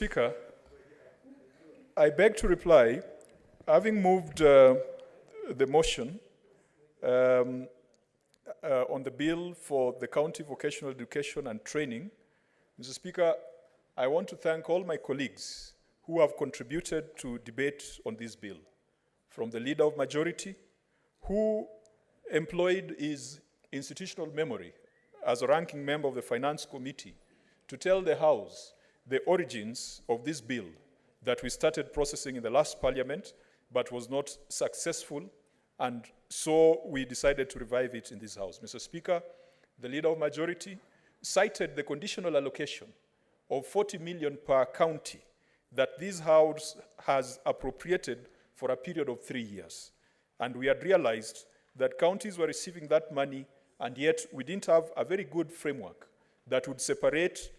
Speaker, I beg to reply, having moved the motion on the bill for the county vocational education and training, Mr. Speaker, I want to thank all my colleagues who have contributed to debate on this bill, from the Leader of Majority, who employed his institutional memory as a ranking member of the Finance Committee to tell the House the origins of this bill that we started processing in the last Parliament but was not successful, and so we decided to revive it in this House. Mr. Speaker, the Leader of Majority cited the conditional allocation of 40 million per county that this House has appropriated for a period of 3 years. And we had realized that counties were receiving that money, and yet we didn't have a very good framework that would separate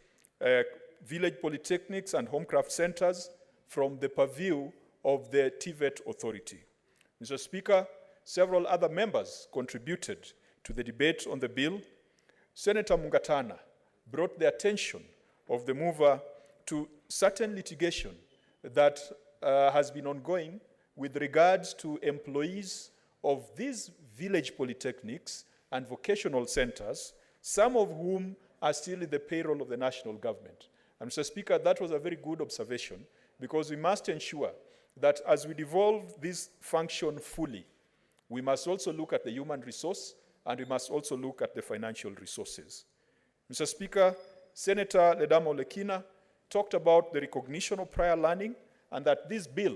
village polytechnics and homecraft centers from the purview of the TVET authority. Mr. Speaker, several other members contributed to the debate on the bill. Senator Mungatana brought the attention of the mover to certain litigation that has been ongoing with regards to employees of these village polytechnics and vocational centers, some of whom are still in the payroll of the national government. And Mr. Speaker, that was a very good observation, because we must ensure that as we devolve this function fully, we must also look at the human resource, and we must also look at the financial resources. Mr. Speaker, Senator Ledamo Lekina talked about the recognition of prior learning, and that this bill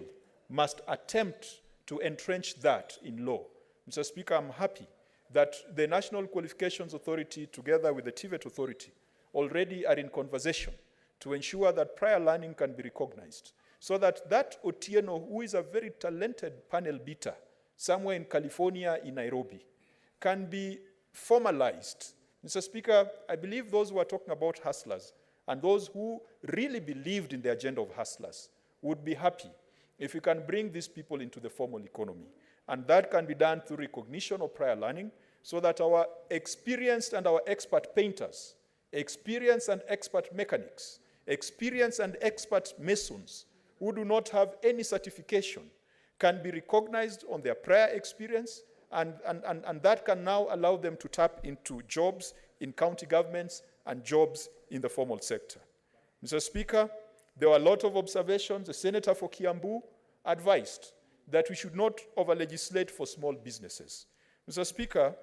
must attempt to entrench that in law. Mr. Speaker, I'm happy that the National Qualifications Authority, together with the TVET Authority, already are in conversation to ensure that prior learning can be recognized, so that that Otieno, who is a very talented panel beater somewhere in California, in Nairobi, can be formalized. Mr. Speaker, I believe those who are talking about hustlers and those who really believed in the agenda of hustlers would be happy if we can bring these people into the formal economy. And that can be done through recognition of prior learning, so that our experienced and our expert painters, experienced and expert mechanics, experienced and expert masons who do not have any certification can be recognized on their prior experience, and that can now allow them to tap into jobs in county governments and jobs in the formal sector. Mr. Speaker, there were a lot of observations. The Senator for Kiambu advised that we should not over-legislate for small businesses. Mr. Speaker,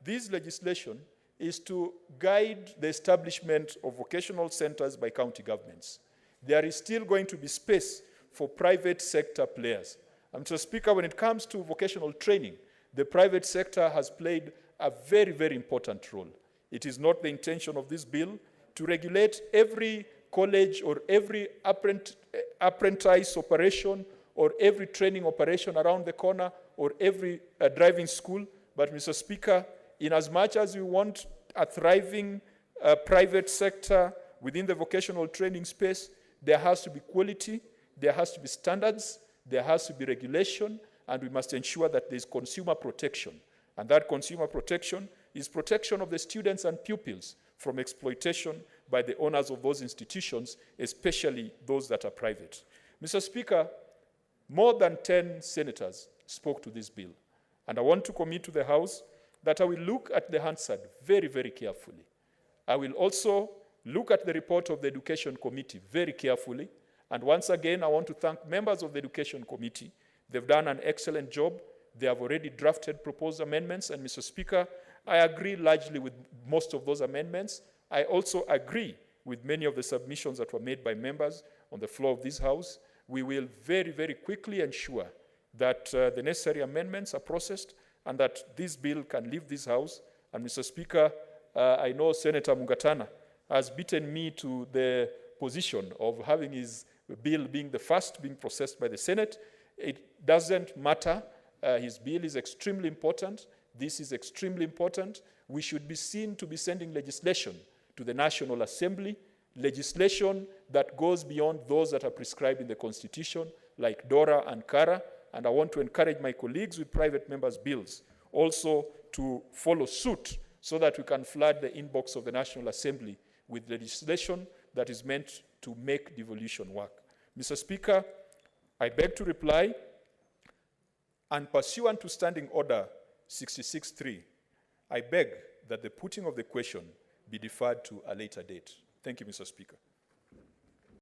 this legislation is to guide the establishment of vocational centers by county governments. There is still going to be space for private sector players. And Mr. Speaker, when it comes to vocational training, the private sector has played a very, very important role. It is not the intention of this bill to regulate every college or every apprentice operation or every training operation around the corner or every driving school. But, Mr. Speaker, in as much as we want a thriving private sector within the vocational training space, there has to be quality, there has to be standards, there has to be regulation, and we must ensure that there's consumer protection. And that consumer protection is protection of the students and pupils from exploitation by the owners of those institutions, especially those that are private. Mr. Speaker, more than 10 senators spoke to this bill. And I want to commit to the House that I will look at the Hansard very, very carefully. I will also look at the report of the Education Committee very carefully. And once again, I want to thank members of the Education Committee. They've done an excellent job. They have already drafted proposed amendments. And Mr. Speaker, I agree largely with most of those amendments. I also agree with many of the submissions that were made by members on the floor of this House. We will very, very quickly ensure that the necessary amendments are processed and that this bill can leave this House. And Mr. Speaker, I know Senator Mungatana has beaten me to the position of having his bill being the first being processed by the Senate. It doesn't matter. His bill is extremely important. This is extremely important. We should be seen to be sending legislation to the National Assembly, legislation that goes beyond those that are prescribed in the Constitution, like DORA and CARA. And I want to encourage my colleagues with private members' bills also to follow suit so that we can flood the inbox of the National Assembly with legislation that is meant to make devolution work. Mr. Speaker, I beg to reply, and pursuant to Standing Order 66.3, I beg that the putting of the question be deferred to a later date. Thank you, Mr. Speaker.